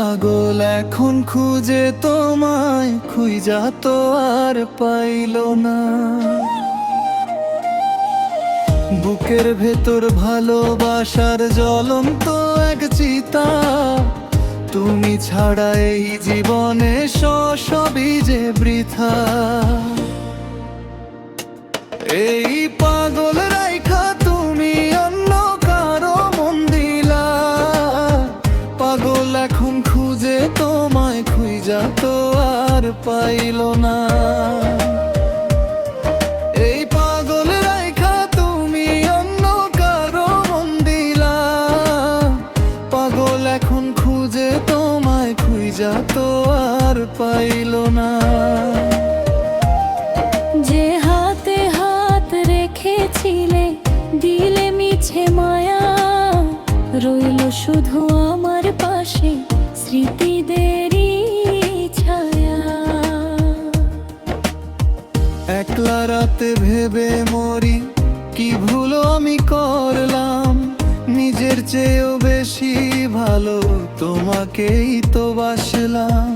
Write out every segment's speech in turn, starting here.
পাগল এখন খুঁজে তোমায়, খুঁজা তো আর পাইল না। বুকের ভেতর ভালোবাসার জ্বলন্ত এক চিতা, তুমি ছাড়া এই জীবনে সবই যে বৃথা। এই পাগল রাইখা তুমি অন্য কারো মন দিলা, পাগল এখন খুঁজে তোমায়, খুঁজা তো আর পাইল না। এই পাগল রাইখা তুমি অন্য কারো মন দিলা, পাগল এখন খুঁজে তোমায়, খুঁজা তো আর পাইল না। যে হাতে হাত রেখেছিলে, দিলে মিছে মায়া, রইল শুধু আমার পাশে স্মৃতিদেরই ছায়া। একলা রাতে ভেবে মরি, কি ভুল আমি করলাম, নিজের চেয়েও বেশি ভালো তোমাকেই তো বাসলাম।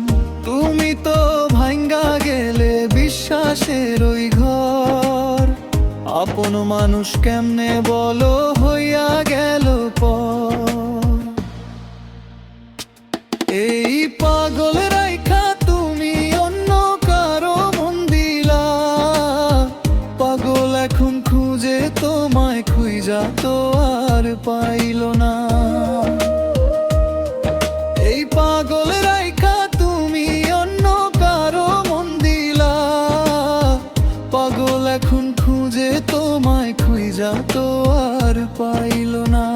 তুমি তো ভাঙ্গা গেলে বিশ্বাসের ওই ঘর, আপন মানুষ কেমনে বলো হইয়া গেল পর। এই পাগল রাইখা তুমি অন্য কারো মন দিলা, পাগল এখন খুঁজে তোমায়, খুঁজা তো আর পাইল না। এই পাগল রাইখা তুমি অন্য কারো মন দিলা, পাগল এখন খুঁজে তোমায়, খুঁজা তো আর পাইল না।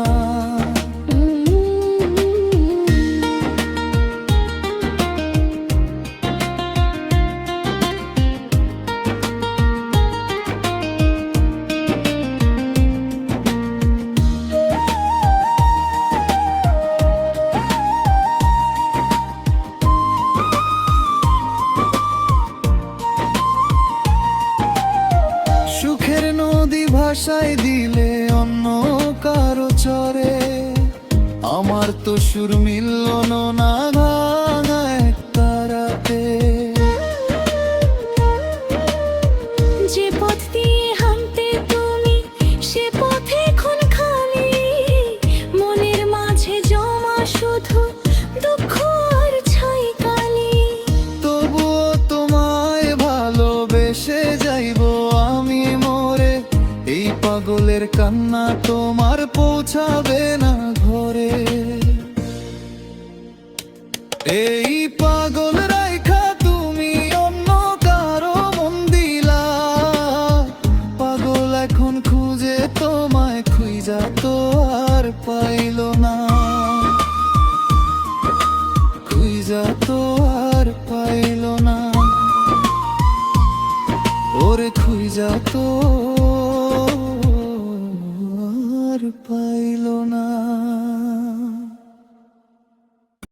সুখের নদী ভাষায় দিলে অন্য কারো চরে, আমার তো সুর মিলল না ভাঙা এক তারাতে। যে পথ দিয়ে হাঁটতে তুমি, সে পথে এখন খালি, মনের মাঝে জমা শুধু দুঃখ আর ছাই কালি। তবুও তোমায় ভালোবেসে যাইবো আমি মরে, এই পাগলের কান্না তোমার পৌঁছাবে না ঘরে। এই পাগল